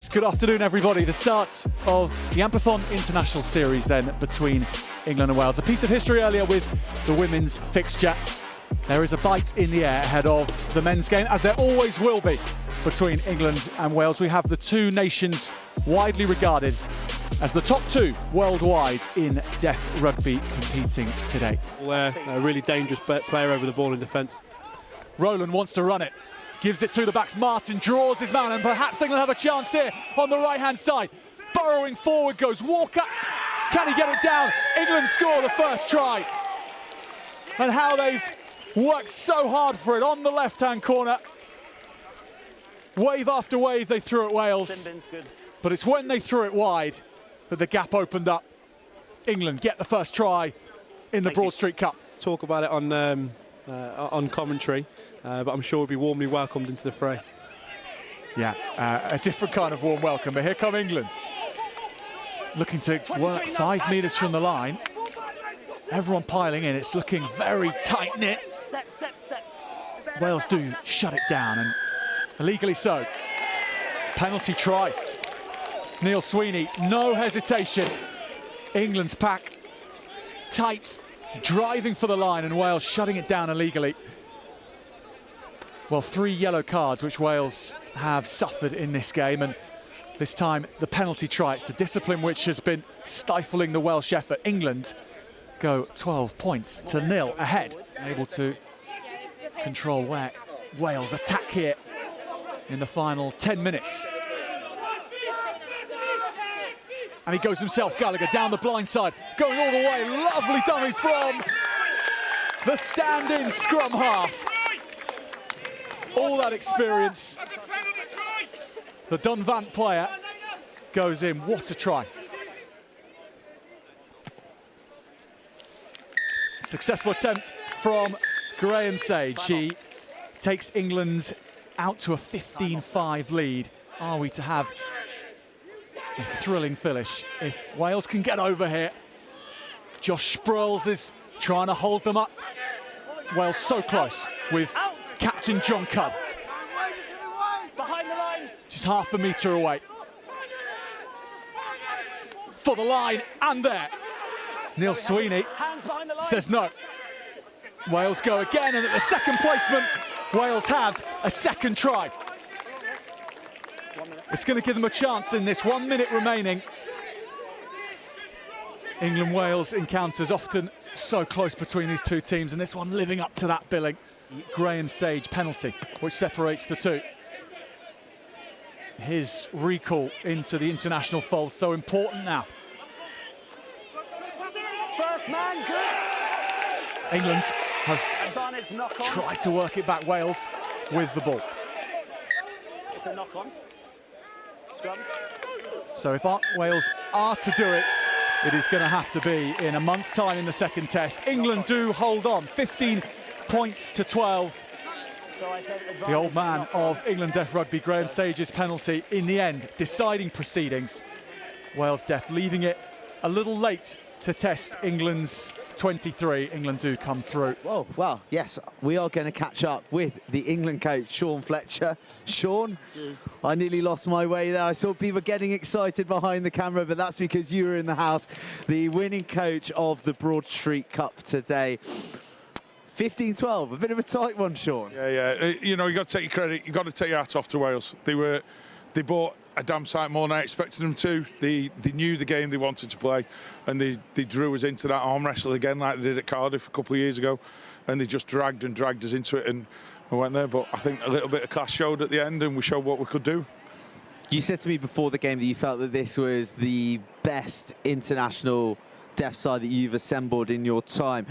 Good afternoon, everybody. The start of the Amplifon International Series then between England and Wales. A piece of history earlier with the women's fixture. There is a bite in the air ahead of the men's game, as there always will be between England and Wales. We have the two nations widely regarded as the top two worldwide in deaf rugby competing today. A really dangerous player over the ball in defence. Roland wants to run it. Gives it to the backs. Martin draws his man, and perhaps England have a chance here on the right-hand side. Burrowing forward goes Walker. Can he get it down? England score the first try. And how they've worked so hard for it on the left-hand corner. Wave after wave they threw at Wales. But it's when they threw it wide that the gap opened up. England get the first try in the Broad Street Cup. Talk about it on commentary, but I'm sure we'll be warmly welcomed into the fray. Yeah, a different kind of warm welcome, but here come England. Looking to work 5 metres from the line. Everyone piling in, it's looking very tight-knit. Wales do shut it down, and illegally so. Penalty try. Neil Sweeney, no hesitation. England's pack tight, driving for the line, and Wales shutting it down illegally. Well, 3 yellow cards which Wales have suffered in this game, and this time the penalty try. It's the discipline which has been stifling the Welsh effort. England go 12 points to 0 ahead, able to control where Wales attack here in the final 10 minutes. And he goes himself, Gallagher, down the blind side, going all the way. Lovely dummy from the stand-in scrum half. All that experience. The Dunvant player goes in. What a try. Successful attempt from Graham Sage. He takes England out to a 15-5 lead. Are we to have a thrilling finish if Wales can get over here? Josh Sproles is trying to hold them up. Wales so close with Captain John Cudd. Just half a metre away. For the line, and there. Neil Sweeney says no. Wales go again, and at the second placement, Wales have a second try. It's going to give them a chance in this 1 minute remaining. England-Wales encounters often so close between these two teams, and this one living up to that billing. Graham Sage penalty, which separates the two. His recall into the international fold, so important now. First man, good. England have tried to work it back. Wales with the ball. It's a knock on. Scrum. So if Wales are to do it, it is going to have to be in a month's time in the second test. England do hold on, 15 points to 12. The old man of England Deaf Rugby, Graham Sage's penalty, in the end, deciding proceedings. Wales Deaf leaving it a little late to test England's 23. England do come through. Oh, well, yes, we are going to catch up with the England coach, Sean Fletcher. Sean, I nearly lost my way there. I saw people getting excited behind the camera, but that's because you were in the house. The winning coach of the Broad Street Cup today. 15-12, a bit of a tight one, Sean. Yeah. You know, you got to take your credit. You got to take your hat off to Wales. They bought a damn sight more than I expected them to. They knew the game they wanted to play, and they drew us into that arm wrestle again, like they did at Cardiff a couple of years ago, and they just dragged us into it, and we went there. But I think a little bit of class showed at the end, and we showed what we could do. You said to me before the game that you felt that this was the best international deaf side that you've assembled in your time.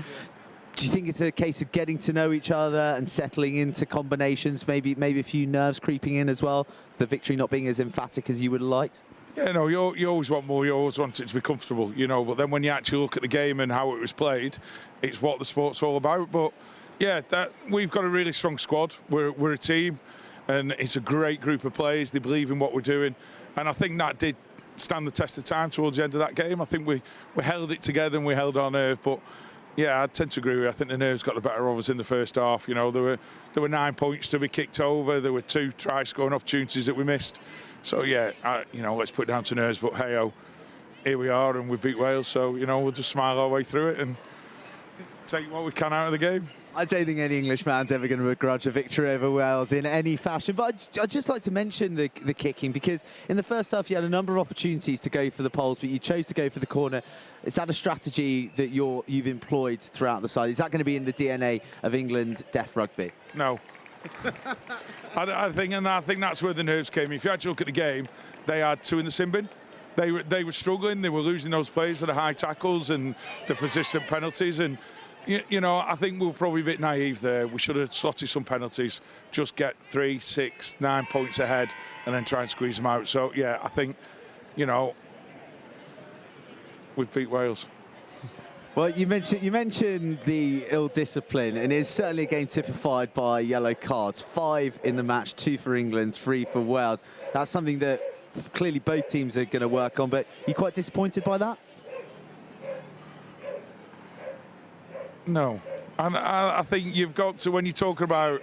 Do you think it's a case of getting to know each other and settling into combinations, maybe a few nerves creeping in as well, the victory not being as emphatic as you would have liked? Yeah, no, you always want more, you always want it to be comfortable, you know, but then when you actually look at the game and how it was played, it's what the sport's all about. But yeah, we've got a really strong squad. We're a team, and it's a great group of players. They believe in what we're doing, and I think that did stand the test of time towards the end of that game. I think we held it together and we held our nerve, but Yeah, I tend to agree with you. I think the nerves got the better of us in the first half. You know, there were 9 points to be kicked over. There were 2 try-scoring opportunities that we missed. So, yeah, you know, let's put it down to nerves. But, hey-oh, here we are and we beat Wales. So, you know, we'll just smile our way through it and take what we can out of the game. I don't think any English man's ever going to begrudge a victory over Wales in any fashion. But I'd just like to mention the kicking, because in the first half you had a number of opportunities to go for the poles, but you chose to go for the corner. Is that a strategy that you've employed throughout the side? Is that going to be in the DNA of England deaf rugby? No. I think that's where the nerves came. If you actually look at the game, they had 2 in the sin bin. They were struggling. They were losing those plays for the high tackles and the persistent penalties. And you know, I think we were probably a bit naive there. We should have slotted some penalties, just get 3, 6, 9 points ahead, and then try and squeeze them out. So yeah, I think, you know, we've beat Wales. Well, you mentioned the ill discipline, and it's certainly a game typified by yellow cards. 5 in the match, 2 for England, 3 for Wales. That's something that clearly both teams are going to work on, but you're quite disappointed by that? No. And I think you've got to, when you talk about,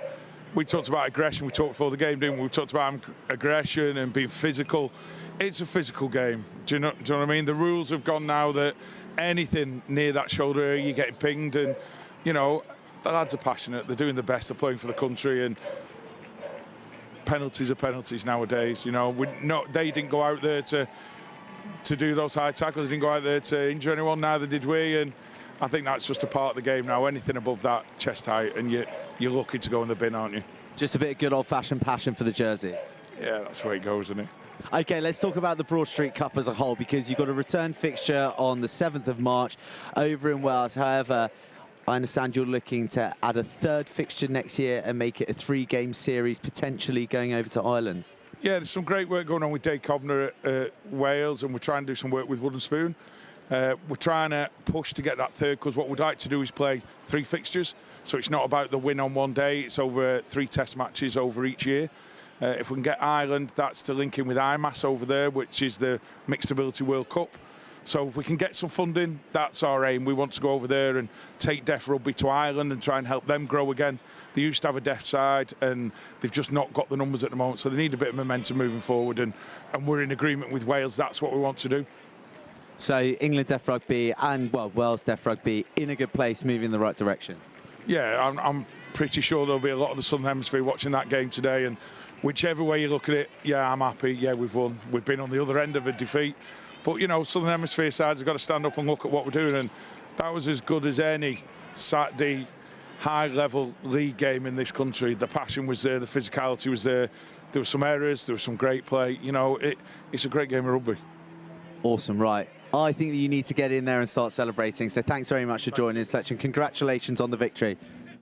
we talked about aggression, we talked before the game, didn't we? We talked about aggression and being physical. It's a physical game. Do you know what I mean? The rules have gone now that anything near that shoulder area, you're getting pinged, and, you know, the lads are passionate. They're doing the best. They're playing for the country, and penalties are penalties nowadays. You know, they didn't go out there to do those high tackles. They didn't go out there to injure anyone. Neither did we. And I think that's just a part of the game now. Anything above that, chest height, and you're lucky to go in the bin, aren't you? Just a bit of good old-fashioned passion for the jersey. Yeah, that's where it goes, isn't it? OK, let's talk about the Broad Street Cup as a whole, because you've got a return fixture on the 7th of March over in Wales. However, I understand you're looking to add a 3rd fixture next year and make it a 3-game series, potentially going over to Ireland. Yeah, there's some great work going on with Dave Cobner at Wales, and we're trying to do some work with Wooden Spoon. We're trying to push to get that 3rd, because what we'd like to do is play 3 fixtures. So it's not about the win on one day, it's over 3 test matches over each year. If we can get Ireland, that's to link in with IMAS over there, which is the Mixed Ability World Cup. So if we can get some funding, that's our aim. We want to go over there and take deaf rugby to Ireland and try and help them grow again. They used to have a deaf side, and they've just not got the numbers at the moment, so they need a bit of momentum moving forward, and we're in agreement with Wales. That's what we want to do. So England deaf rugby and, well, Wales deaf rugby in a good place, moving in the right direction. Yeah, I'm pretty sure there'll be a lot of the Southern Hemisphere watching that game today, and whichever way you look at it, yeah, I'm happy. Yeah, we've won. We've been on the other end of a defeat. But, you know, Southern Hemisphere sides have got to stand up and look at what we're doing, and that was as good as any Saturday high-level league game in this country. The passion was there, the physicality was there. There were some errors, there was some great play. You know, it's a great game of rugby. Awesome, right. I think that you need to get in there and start celebrating. So thanks very much for joining us, and congratulations on the victory.